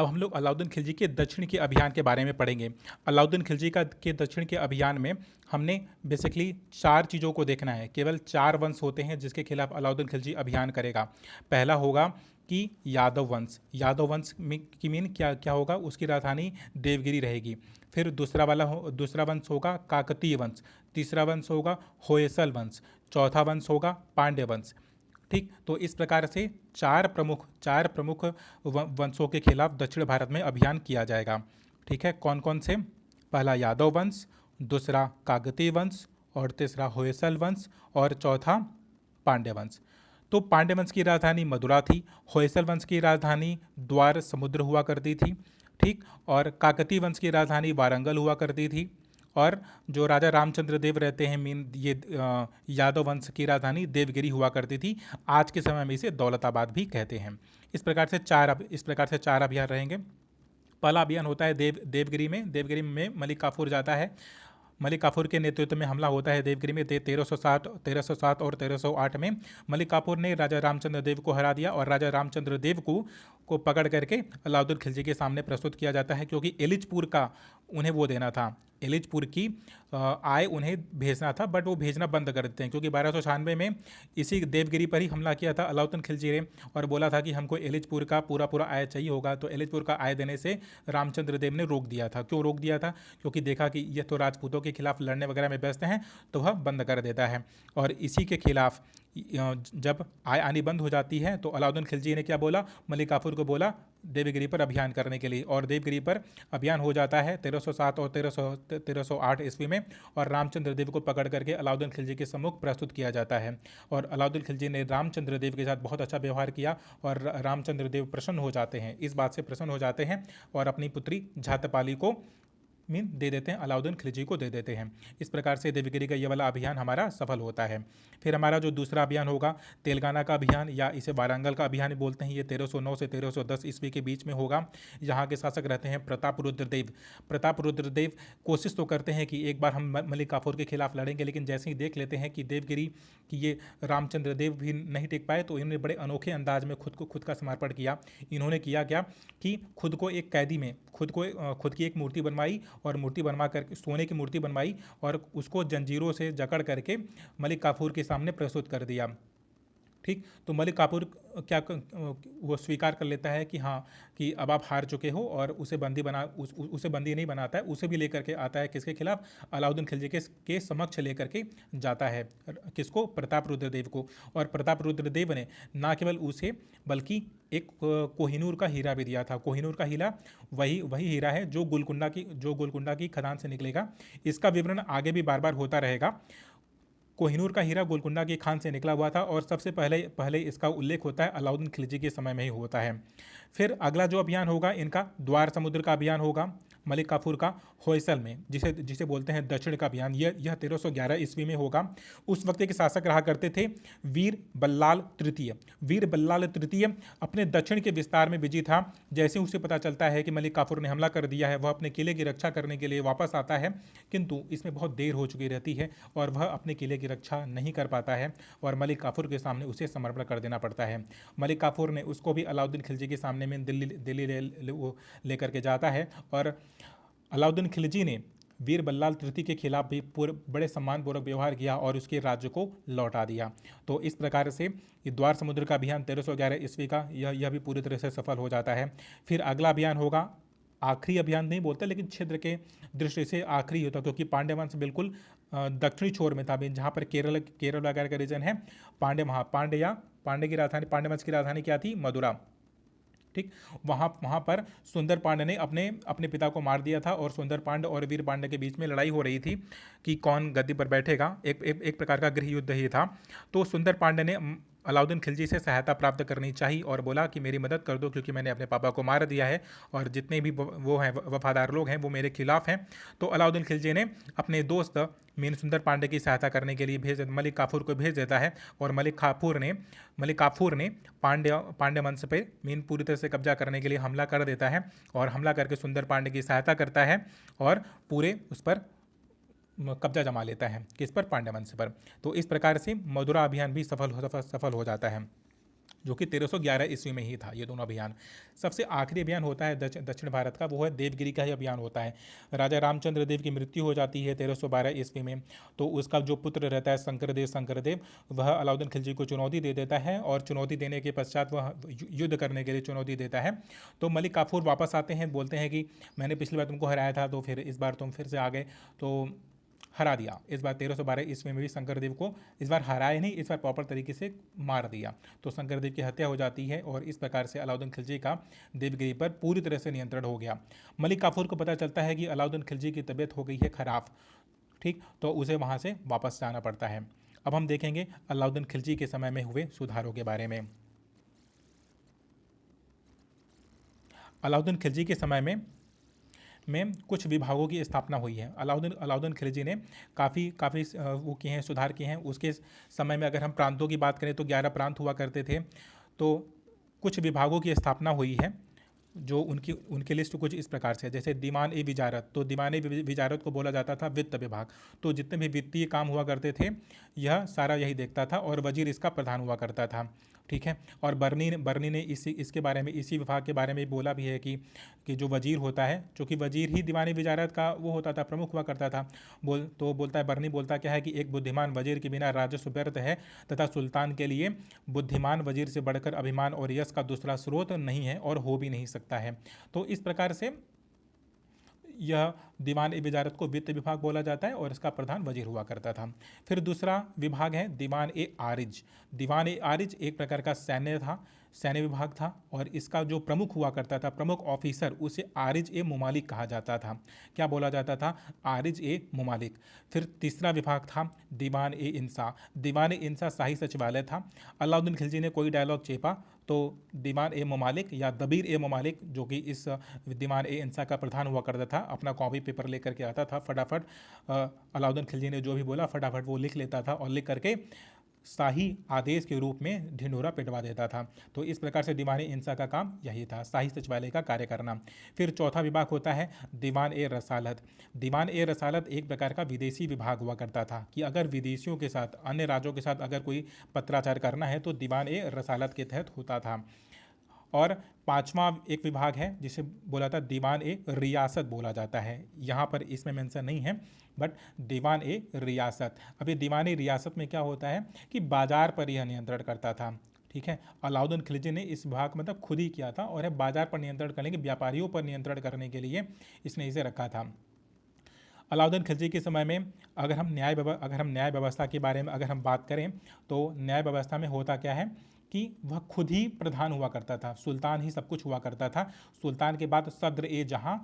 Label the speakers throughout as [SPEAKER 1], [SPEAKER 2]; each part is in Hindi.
[SPEAKER 1] अब हम लोग अलाउद्दीन खिलजी के दक्षिण के अभियान के बारे में पढ़ेंगे। अलाउद्दीन खिलजी का के दक्षिण के अभियान में हमने बेसिकली 4 चीज़ों को देखना है। केवल 4 वंश होते हैं जिसके खिलाफ अलाउद्दीन खिलजी अभियान करेगा। पहला होगा कि यादव वंश। यादव वंश में की मीन क्या क्या होगा, उसकी राजधानी देवगिरी रहेगी। फिर दूसरा वंश होगा काकतीय वंश। तीसरा वंश होगा होयसल वंश। चौथा वंश होगा पांड्य वंश। ठीक, तो इस प्रकार से चार प्रमुख वंशों के खिलाफ दक्षिण भारत में अभियान किया जाएगा। ठीक है, कौन कौन से? पहला यादव वंश, दूसरा काकतीय वंश, और तीसरा होयसल वंश, और चौथा पांड्य वंश। तो पांड्य वंश की राजधानी मदुरा थी, होयसल वंश की राजधानी द्वार समुद्र हुआ करती थी। ठीक, और काकतीय वंश की राजधानी वारंगल हुआ करती थी। और जो राजा रामचंद्र देव रहते हैं मीन ये यादव वंश की राजधानी देवगिरी हुआ करती थी। आज के समय में इसे दौलताबाद भी कहते हैं। इस प्रकार से चार अभियान रहेंगे। पहला अभियान होता है देवगिरी में मलिक काफूर जाता है। मलिक काफूर के नेतृत्व में हमला होता है देवगिरी में 1307 और 1308 में। मलिक काफूर ने राजा रामचंद्र देव को हरा दिया और राजा रामचंद्र देव को पकड़ करके अलाउद्दीन खिलजी के सामने प्रस्तुत किया जाता है, क्योंकि एलिचपुर का उन्हें वो देना था, एलिचपुर की आय उन्हें भेजना था, बट वो भेजना बंद कर देते हैं, क्योंकि 1296 में इसी देवगिरी पर ही हमला किया था अलाउद्दीन खिलजी ने और बोला था कि हमको एलिचपुर का पूरा आय चाहिए होगा। तो एलिचपुर का आय देने से रामचंद्र देव ने रोक दिया था। क्यों रोक दिया था? क्योंकि देखा कि ये तो राजपूतों के खिलाफ लड़ने वगैरह में व्यस्त हैं, तो वह बंद कर देता है। और इसी के खिलाफ जब आय आनी बंद हो जाती है तो अलाउद्दीन खिलजी ने क्या बोला, मलिक काफूर को बोला देवगिरी पर अभियान करने के लिए, और देवगिरी पर अभियान हो जाता है 1307 और 1308 ईस्वी में। और रामचंद्र देव को पकड़ करके अलाउद्दीन खिलजी के सम्मुख प्रस्तुत किया जाता है। और अलाउद्दीन खिलजी ने रामचंद्र देव के साथ बहुत अच्छा व्यवहार किया और रामचंद्र देव प्रसन्न हो जाते हैं, इस बात से प्रसन्न हो जाते हैं और अपनी पुत्री झातपाली को दे देते हैं, अलाउद्दीन खिलजी को दे देते हैं। इस प्रकार से देवगिरी का ये वाला अभियान हमारा सफल होता है। फिर हमारा जो दूसरा अभियान होगा तेलंगाना का अभियान, या इसे वारंगल का अभियान बोलते हैं। ये 1309 से 1310 ईस्वी के बीच में होगा। यहाँ के शासक रहते हैं प्रतापरुद्र देव। प्रतापरुद्र देव कोशिश तो करते हैं कि एक बार हम मलिक काफूर के खिलाफ लड़ेंगे, लेकिन जैसे ही देख लेते हैं कि देवगिरी की ये रामचंद्र देव भी नहीं टिक पाए, तो इन्होंने बड़े अनोखे अंदाज में खुद का समर्पण किया। इन्होंने किया क्या कि खुद को एक कैदी में खुद की एक मूर्ति बनवाई, और मूर्ति बनवा करके सोने की मूर्ति बनवाई और उसको जंजीरों से जकड़ करके मलिक काफूर के सामने प्रस्तुत कर दिया। ठीक, तो मलिक काफूर वो स्वीकार कर लेता है कि हाँ, कि अब आप हार चुके हो, और उसे बंदी नहीं बनाता है, उसे भी लेकर के आता है किसके खिलाफ, अलाउद्दीन खिलजी के समक्ष लेकर के जाता है। किसको? प्रतापरुद्र देव को। और प्रतापरुद्र देव ने ना केवल उसे बल्कि एक कोहिनूर का हीरा भी दिया था। कोहिनूर का हीरा वही हीरा है जो गोलकुंडा की खदान से निकलेगा। इसका विवरण आगे भी बार बार होता रहेगा। कोहिनूर का हीरा गोलकुंडा की खान से निकला हुआ था, और सबसे पहले इसका उल्लेख होता है अलाउद्दीन खिलजी के समय में ही होता है। फिर अगला जो अभियान होगा इनका द्वार समुद्र का अभियान होगा मलिक काफूर का, होयसल में, जिसे बोलते हैं दक्षिण का अभियान। यह 1311 ईस्वी में होगा। उस वक्त के शासक रहा करते थे वीर बल्लाल तृतीय। वीर बल्लाल तृतीय अपने दक्षिण के विस्तार में बिजी था। जैसे उसे पता चलता है कि मलिक काफूर ने हमला कर दिया है, वह अपने किले की रक्षा करने के लिए वापस आता है, किंतु इसमें बहुत देर हो चुकी रहती है और वह अपने किले की रक्षा नहीं कर पाता है, और मलिक काफूर के सामने उसे समर्पण कर देना पड़ता है। मलिक काफूर ने उसको भी अलाउद्दीन खिलजी के सामने में दिल्ली लेकर के जाता है, और अलाउद्दीन खिलजी ने वीर बल्लाल तृतीय के खिलाफ भी बड़े सम्मानपूर्वक व्यवहार किया और उसके राज्य को लौटा दिया। तो इस प्रकार से ये द्वार समुद्र का अभियान 1311 ईस्वी का यह भी पूरी तरह से सफल हो जाता है। फिर अगला अभियान होगा, आखिरी अभियान नहीं बोलते, लेकिन क्षेत्र के दृष्टि से आखिरी होता, क्योंकि पांड्य वंश बिल्कुल दक्षिणी छोर में था, जहाँ पर केरल वगैरह का रीजन है। पांड्य की राजधानी, पांड्य वंश की राजधानी क्या थी? मदुरा। ठीक, वहाँ पर सुंदर पांड्य ने अपने पिता को मार दिया था, और सुंदर पांड्य और वीर पांड्य के बीच में लड़ाई हो रही थी कि कौन गद्दी पर बैठेगा। एक प्रकार का गृह युद्ध ही था। तो सुंदर पांड्य ने अलाउद्दीन खिलजी से सहायता प्राप्त करनी चाहिए और बोला कि मेरी मदद कर दो, क्योंकि मैंने अपने पापा को मार दिया है और जितने भी वो हैं वफादार लोग हैं वो मेरे खिलाफ हैं। तो अलाउद्दीन खिलजी ने अपने दोस्त मीन सुंदर पांड्य की सहायता करने के लिए मलिक काफूर को भेज देता है, और मलिक काफूर ने पांड्य वंश पे मीन पूरी तरह से कब्जा करने के लिए हमला कर देता है, और हमला करके सुंदर पांड्य की सहायता करता है और पूरे उस पर कब्जा जमा लेता है। किस पर? पांड्य वंश पर। तो इस प्रकार से मदुरा अभियान भी सफल हो जाता है। जो कि 1311 ईस्वी में ही था ये दोनों अभियान। सबसे आखिरी अभियान होता है दक्षिण भारत का, वो है देवगिरी का ही अभियान होता है। राजा रामचंद्र देव की मृत्यु हो जाती है 1312 ईस्वी में, तो उसका जो पुत्र रहता है शंकरदेव, वह अलाउद्दीन खिलजी को चुनौती दे देता है, और चुनौती देने के पश्चात वह युद्ध करने के लिए चुनौती देता है। तो मलिक काफूर वापस आते हैं, बोलते हैं कि मैंने पिछली बार तुमको हराया था, तो फिर इस बार तुम फिर से आ गए तो हरा दिया। इस बार 1312 ईस्वी में भी शंकरदेव को इस बार हराया नहीं, इस बार प्रॉपर तरीके से मार दिया। तो शंकरदेव की हत्या हो जाती है, और इस प्रकार से अलाउद्दीन खिलजी का देवगिरी पर पूरी तरह से नियंत्रण हो गया। मलिक काफूर को पता चलता है कि अलाउद्दीन खिलजी की तबीयत हो गई है खराब, ठीक, तो उसे वहाँ से वापस जाना पड़ता है। अब हम देखेंगे अलाउद्दीन खिलजी के समय में हुए सुधारों के बारे में। अलाउद्दीन खिलजी के समय में कुछ विभागों की स्थापना हुई है। अलाउद्दीन खिलजी ने काफ़ी वो किए हैं, सुधार किए हैं। उसके समय में अगर हम प्रांतों की बात करें तो 11 प्रांत हुआ करते थे। तो कुछ विभागों की स्थापना हुई है, जो उनकी लिस्ट कुछ इस प्रकार से है। जैसे दीवान ए विजारत, तो दीवान ए विजारत को बोला जाता था वित्त विभाग। तो जितने भी वित्तीय काम हुआ करते थे यह सारा यही देखता था, और वजीर इसका प्रधान हुआ करता था, ठीक है। और बर्नी ने इसके बारे में, इसी विभाग के बारे में बोला भी है कि जो वजीर होता है, चूँकि वजीर ही दीवान ए विजारत का वो होता था, प्रमुख हुआ करता था। बोलता है बर्नी बोलता क्या है कि एक बुद्धिमान वजीर के बिना राजस्व व्यर्थ है, तथा सुल्तान के लिए बुद्धिमान वजीर से बढ़कर अभिमान और यश का दूसरा स्रोत नहीं है और हो भी नहीं सकता है। तो इस प्रकार से यह दीवान ए विजारत को वित्त विभाग बोला जाता है, और इसका प्रधान वजीर हुआ करता था। फिर दूसरा विभाग है दीवान ए आरिज। दीवान ए आरिज एक प्रकार का सैन्य विभाग था, और इसका जो प्रमुख हुआ करता था, प्रमुख ऑफिसर, उसे आरिज ए मुमालिक कहा जाता था। क्या बोला जाता था? आरिज ए मुमालिक। फिर तीसरा विभाग था दीवान ए इंसा। दीवान ए इंसा शाही सचिवालय था। अलाउद्दीन खिलजी ने कोई डायलॉग चेपा तो दीवान ए मुमालिक या दबीर ए मुमालिक, जो कि इस दीवान ए इंसा का प्रधान हुआ करता था, अपना कॉपी पेपर लेकर के आता था फटाफट। अलाउद्दीन खिलजी ने जो भी बोला फटाफट वो लिख लेता था, और लिख करके शाही आदेश के रूप में ढिंढोरा पिटवा देता था। तो इस प्रकार से दीवान ए इंसा का काम यही था, शाही सचिवालय का कार्य करना। फिर चौथा विभाग होता है दीवान ए रसालत। दीवान ए रसालत एक प्रकार का विदेशी विभाग हुआ करता था, कि अगर विदेशियों के साथ, अन्य राज्यों के साथ अगर कोई पत्राचार करना है तो दीवान ए रसालत के तहत होता था। और पांचवा एक विभाग है जिसे बोला था दीवान ए रियासत बोला जाता है। यहाँ पर इसमें मेंशन नहीं है, बट दीवान ए रियासत। अब ये दीवान ए रियासत में क्या होता है कि बाजार पर यह नियंत्रण करता था, ठीक है। अलाउद्दीन खिलजी ने इस विभाग मतलब खुद ही किया था, और यह बाजार पर नियंत्रण करने के, व्यापारियों पर नियंत्रण करने के लिए इसने इसे रखा था। अलाउद्दीन खिलजी के समय में अगर हम न्याय व्यवस्था के बारे में अगर हम बात करें, तो न्याय व्यवस्था में होता क्या है कि वह खुद ही प्रधान हुआ करता था, सुल्तान ही सब कुछ हुआ करता था। सुल्तान के बाद सद्र ए जहां,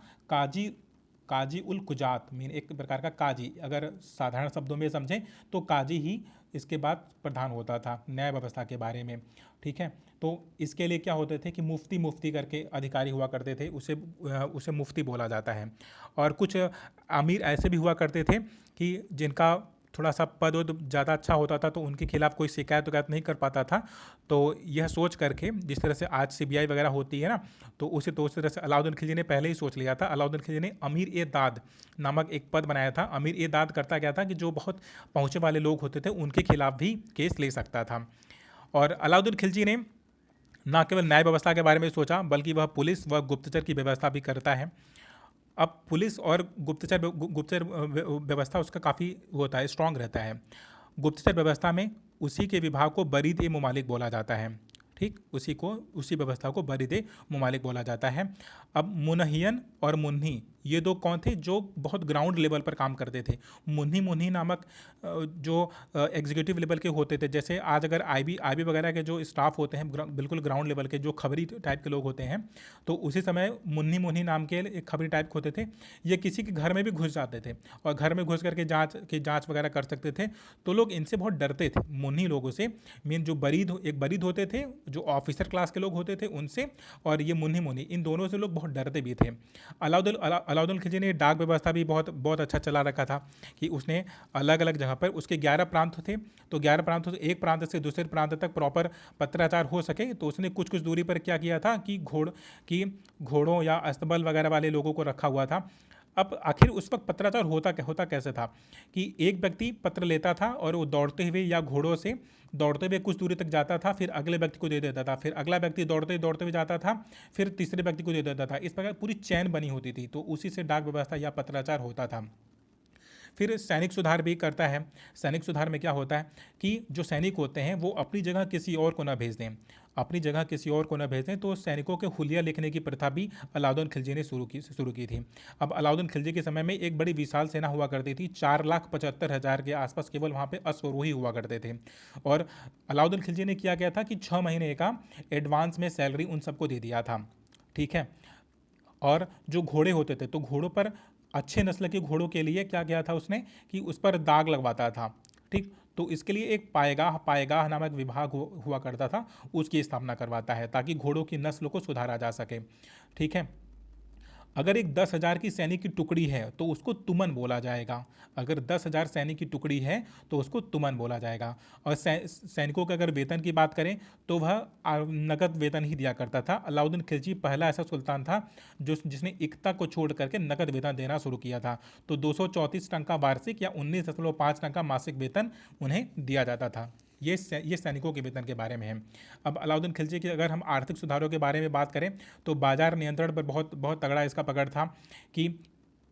[SPEAKER 1] काजी उल कुजात, मीन एक प्रकार का काजी, अगर साधारण शब्दों में समझें तो काजी ही इसके बाद प्रधान होता था न्याय व्यवस्था के बारे में, ठीक है। तो इसके लिए क्या होते थे कि मुफ्ती करके अधिकारी हुआ करते थे, उसे मुफ्ती बोला जाता है। और कुछ अमीर ऐसे भी हुआ करते थे कि जिनका थोड़ा सा पद ज़्यादा अच्छा होता था, तो उनके खिलाफ कोई शिकायत नहीं कर पाता था। तो यह सोच करके, जिस तरह से आज सीबीआई वगैरह होती है ना, तो उस तरह से अलाउद्दीन खिलजी ने पहले ही सोच लिया था। अलाउद्दीन खिलजी ने अमीर ए दाद नामक एक पद बनाया था। अमीर ए दाद करता क्या था कि जो बहुत पहुँचे वाले लोग होते थे उनके खिलाफ भी केस ले सकता था। और अलाउद्दीन खिलजी ने न केवल न्याय व्यवस्था के बारे में सोचा, बल्कि वह पुलिस व गुप्तचर की व्यवस्था भी करता है। अब पुलिस और गुप्तचर व्यवस्था उसका काफ़ी होता है, स्ट्रांग रहता है। गुप्तचर व्यवस्था में उसी के विभाग को बरीद ए मुमालिक बोला जाता है, ठीक, उसी व्यवस्था को बरीद ए मुमालिक बोला जाता है। अब मुनहियन और मुन्नी ये दो कौन थे जो बहुत ग्राउंड लेवल पर काम करते थे। मुन्नी नामक जो एग्जीक्यूटिव लेवल के होते थे, जैसे आज अगर आईबी वगैरह के जो स्टाफ होते हैं बिल्कुल ग्राउंड लेवल के, जो खबरी टाइप के लोग होते हैं, तो उसी समय मुन्नी नाम के एक खबरी टाइप होते थे। ये किसी के घर में भी घुस जाते थे, और घर में घुस करके जाँच वगैरह कर सकते थे। तो लोग इनसे बहुत डरते थे, मुन्नी लोगों से। मीन जो बरीद होते थे, जो ऑफिसर क्लास के लोग होते थे उनसे, और ये मुन्नी इन दोनों से लोग बहुत डरते भी थे। अलाउद्दीन खिलजी ने डाक व्यवस्था भी बहुत अच्छा चला रखा था, कि उसने अलग अलग जगह पर, उसके 11 प्रांत थे, तो 11 प्रांतों से एक प्रांत से दूसरे प्रांत तक प्रॉपर पत्राचार हो सके, तो उसने कुछ दूरी पर क्या किया था कि घोड़ों या अस्तबल वगैरह वाले लोगों को रखा हुआ था। अब आखिर उस वक्त पत्राचार होता कैसे था कि एक व्यक्ति पत्र लेता था और वो दौड़ते हुए या घोड़ों से दौड़ते हुए कुछ दूरी तक जाता था, फिर अगले व्यक्ति को दे देता था, फिर अगला व्यक्ति दौड़ते दौड़ते हुए जाता था, फिर तीसरे व्यक्ति को दे देता था। इस प्रकार पूरी चैन बनी होती थी, तो उसी से डाक व्यवस्था या पत्राचार होता था। फिर सैनिक सुधार भी करता है। सैनिक सुधार में क्या होता है कि जो सैनिक होते हैं वो अपनी जगह किसी और को ना भेज दें, अपनी जगह किसी और को न भेज दें, तो सैनिकों के हुलिया लिखने की प्रथा भी अलाउद्दीन खिलजी ने शुरू की थी। अब अलाउद्दीन खिलजी के समय में एक बड़ी विशाल सेना हुआ करती थी, 4,75,000 के आसपास केवल वहाँ पे अश्वरोही हुआ करते थे। और अलाउद्दीन खिलजी ने किया गया था कि 6 महीने का एडवांस में सैलरी उन सबको दे दिया था, ठीक है। और जो घोड़े होते थे तो घोड़ों पर, अच्छे नस्ल के घोड़ों के लिए क्या किया था उसने कि उस पर दाग लगवाता था, ठीक। तो इसके लिए एक पायगाह पायगाह नामक विभाग हुआ करता था, उसकी स्थापना करवाता है ताकि घोड़ों की नस्ल को सुधारा जा सके, ठीक है। अगर एक 10,000 की सैनिक की टुकड़ी है तो उसको तुमन बोला जाएगा। अगर 10,000 सैनिक की टुकड़ी है तो उसको तुमन बोला जाएगा। और सैनिकों के अगर वेतन की बात करें तो वह नगद वेतन ही दिया करता था। अलाउद्दीन खिलजी पहला ऐसा सुल्तान था जिसने इक्ता को छोड़ करके नगद वेतन देना शुरू किया था। तो 234 टंका वार्षिक या 19.5 टंका मासिक वेतन उन्हें दिया जाता था। ये सैनिकों के वेतन के बारे में है। अब अलाउद्दीन खिलजी की अगर हम आर्थिक सुधारों के बारे में बात करें तो बाजार नियंत्रण पर बहुत बहुत तगड़ा इसका पकड़ था कि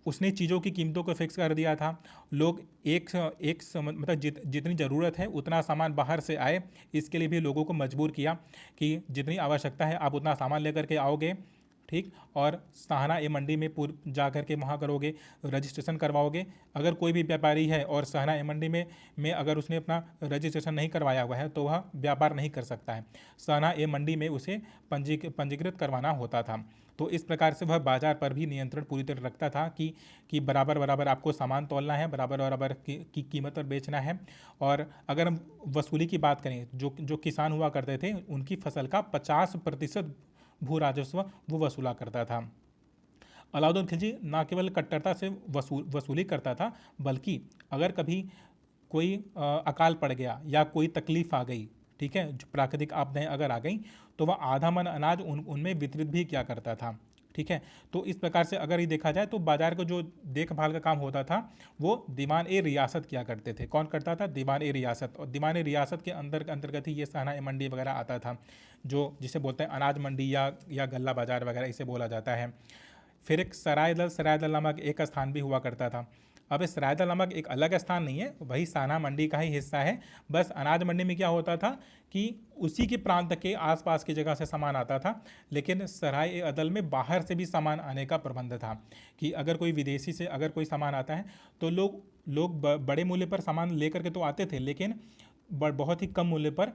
[SPEAKER 1] उसने चीज़ों की कीमतों को फिक्स कर दिया था। लोग मतलब जितनी ज़रूरत है उतना सामान बाहर से आए, इसके लिए भी लोगों को मजबूर किया कि जितनी आवश्यकता है आप उतना सामान लेकर के आओगे, ठीक। और सहाना ए मंडी में जा कर के वहाँ करोगे, रजिस्ट्रेशन करवाओगे। अगर कोई भी व्यापारी है और सहाना ए मंडी में अगर उसने अपना रजिस्ट्रेशन नहीं करवाया हुआ है तो वह व्यापार नहीं कर सकता है। सहाना ए मंडी में उसे पंजीकृत करवाना होता था। तो इस प्रकार से वह बाजार पर भी नियंत्रण पूरी तरह रखता था कि बराबर बराबर आपको सामान तौलना है, बराबर बराबर की कीमत पर बेचना है। और अगर हम वसूली की बात करें, जो किसान हुआ करते थे उनकी फसल का 50% भू राजस्व वो वसूला करता था। अलाउद्दीन खिलजी न केवल कट्टरता से वसूली करता था, बल्कि अगर कभी कोई अकाल पड़ गया या कोई तकलीफ आ गई, ठीक है, जो प्राकृतिक आपदाएं अगर आ गई तो वह आधा मन अनाज उनमें वितरित भी किया करता था, ठीक है। तो इस प्रकार से अगर ये देखा जाए तो बाजार का जो देखभाल का काम होता था वो दीवान ए रियासत किया करते थे। कौन करता था? दीवान ए रियासत। और दीवान ए रियासत के अंतर्गत ही ये सहाना ए मंडी वगैरह आता था, जो जिसे बोलते हैं अनाज मंडी या गल्ला बाजार वगैरह इसे बोला जाता है। फिर एक सरायदल नामक एक स्थान भी हुआ करता था। अब इस सरायदल नामक एक अलग स्थान नहीं है, वही साना मंडी का ही हिस्सा है। बस अनाज मंडी में क्या होता था कि उसी के प्रांत के आसपास की जगह से सामान आता था, लेकिन सराय ए अदल में बाहर से भी सामान आने का प्रबंध था कि अगर कोई विदेशी से अगर कोई सामान आता है तो लोग बड़े मूल्य पर सामान लेकर के तो आते थे, लेकिन बहुत ही कम मूल्य पर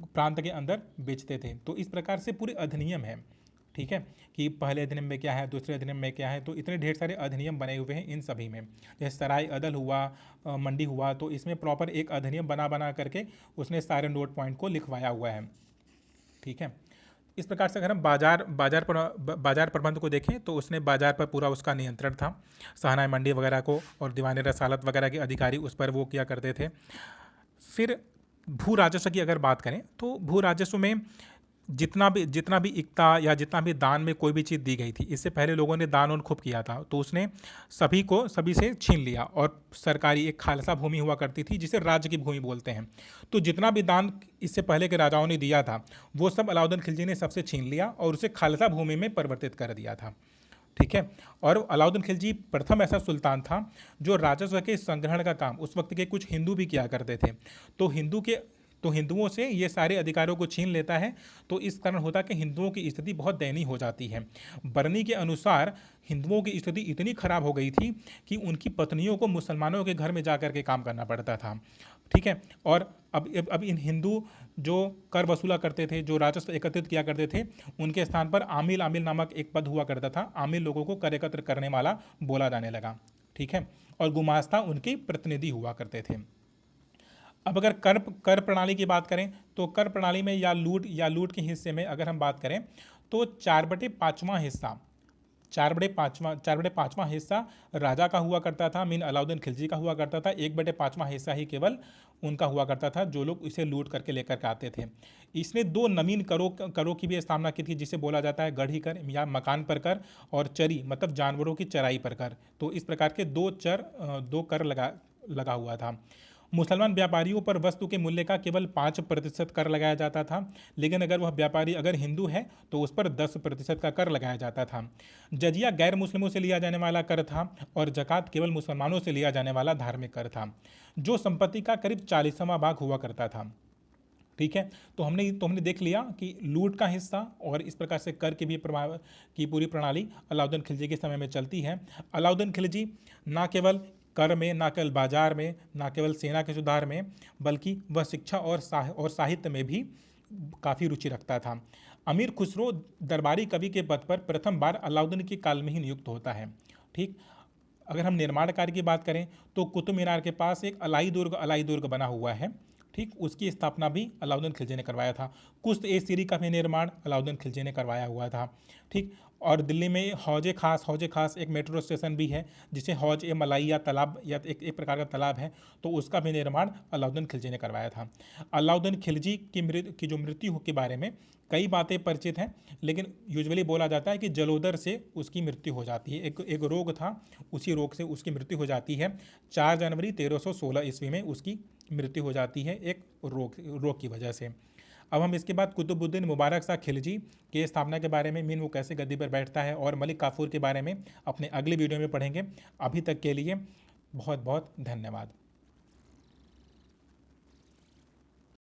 [SPEAKER 1] प्रांत के अंदर बेचते थे। तो इस प्रकार से पूरे अधिनियम है, ठीक है, कि पहले अधिनियम में क्या है, दूसरे अधिनियम में क्या है। तो इतने ढेर सारे अधिनियम बने हुए हैं इन सभी में। जैसे सराय अदल हुआ, मंडी हुआ, तो इसमें प्रॉपर एक अधिनियम बना करके उसने सारे नोट पॉइंट को लिखवाया हुआ है, ठीक है। इस प्रकार से अगर हम बाजार प्रबंध को देखें तो उसने बाजार पर पूरा उसका नियंत्रण था। सहाना मंडी वगैरह को और दीवान रसालत वगैरह के अधिकारी उस पर वो किया करते थे। फिर भू राजस्व की अगर बात करें तो भू राजस्व में जितना भी इक्ता या जितना भी दान में कोई भी चीज़ दी गई थी, इससे पहले लोगों ने दान खूब किया था, तो उसने सभी से छीन लिया। और सरकारी एक खालसा भूमि हुआ करती थी जिसे राज्य की भूमि बोलते हैं। तो जितना भी दान इससे पहले के राजाओं ने दिया था वो सब अलाउद्दीन खिलजी ने सबसे छीन लिया और उसे खालसा भूमि में परिवर्तित कर दिया था, ठीक है। और अलाउद्दीन खिलजी प्रथम ऐसा सुल्तान था जो राजस्व के संग्रहण का काम उस वक्त के कुछ हिंदू भी किया करते थे। तो हिंदुओं से ये सारे अधिकारों को छीन लेता है। तो इस कारण होता है कि हिंदुओं की स्थिति बहुत दयनीय हो जाती है। बरनी के अनुसार हिंदुओं की स्थिति इतनी खराब हो गई थी कि उनकी पत्नियों को मुसलमानों के घर में जा कर के काम करना पड़ता था, ठीक है। और अब इन हिंदू जो कर वसूला करते थे, जो राजस्व एकत्रित किया करते थे, उनके स्थान पर आमिल नामक एक पद हुआ करता था। आमिल लोगों को कर एकत्र करने वाला बोला जाने लगा, ठीक है। और गुमास्ता उनके प्रतिनिधि हुआ करते थे। अब अगर कर प्रणाली की बात करें तो कर प्रणाली में या लूट के हिस्से में अगर हम बात करें तो 4/5वां हिस्सा राजा का हुआ करता था, मीन अलाउद्दीन खिलजी का हुआ करता था। 1/5वां हिस्सा ही केवल उनका हुआ करता था, जो लोग इसे लूट करके लेकर के आते थे। इसने दो नवीन करों की भी स्थापना की थी, जिसे बोला जाता है गढ़ी कर या मकान पर कर, और चरी मतलब जानवरों की चराई पर कर। तो इस प्रकार के दो कर लगा हुआ था। मुसलमान व्यापारियों पर वस्तु के मूल्य का केवल 5% कर लगाया जाता था, लेकिन अगर वह व्यापारी अगर हिंदू है तो उस पर 10% का कर लगाया जाता था। जजिया गैर मुस्लिमों से लिया जाने वाला कर था, और जक़ात केवल मुसलमानों से लिया जाने वाला धार्मिक कर था, जो संपत्ति का करीब 40वां भाग हुआ करता था। ठीक है, तो हमने देख लिया कि लूट का हिस्सा और इस प्रकार से कर की भी प्रभाव की पूरी प्रणाली अलाउद्दीन खिलजी के समय में चलती है। अलाउद्दीन खिलजी ना केवल कर में, ना केवल बाजार में, ना केवल सेना के सुधार में, बल्कि वह शिक्षा और साहित्य में भी काफ़ी रुचि रखता था। अमीर खुसरो दरबारी कवि के पद पर प्रथम बार अलाउद्दीन के काल में ही नियुक्त होता है। ठीक, अगर हम निर्माण कार्य की बात करें तो कुतुब मीनार के पास एक अलाई दुर्ग बना हुआ है। ठीक, उसकी स्थापना भी अलाउद्दीन खिलजी ने करवाया था। कुश्त ए सीरी का भी निर्माण अलाउद्दीन खिलजी ने करवाया हुआ था। ठीक, और दिल्ली में हौज खास एक मेट्रो स्टेशन भी है, जिसे हौज ए मलाइया तालाब या एक प्रकार का तालाब है, तो उसका भी निर्माण अलाउद्दीन खिलजी ने करवाया था। अलाउद्दीन खिलजी की जो मृत्यु के बारे में कई बातें परिचित हैं, लेकिन यूजुअली बोला जाता है कि जलोदर से उसकी मृत्यु हो जाती है। एक रोग था, उसी रोग से उसकी मृत्यु हो जाती है। 4 जनवरी 1316 ईस्वी में उसकी मृत्यु हो जाती है एक रोग की वजह से। अब हम इसके बाद कुतुबुद्दीन मुबारक शाह खिलजी के स्थापना के बारे में, मीन वो कैसे गद्दी पर बैठता है, और मलिक काफूर के बारे में अपने अगले वीडियो में पढ़ेंगे। अभी तक के लिए बहुत बहुत धन्यवाद।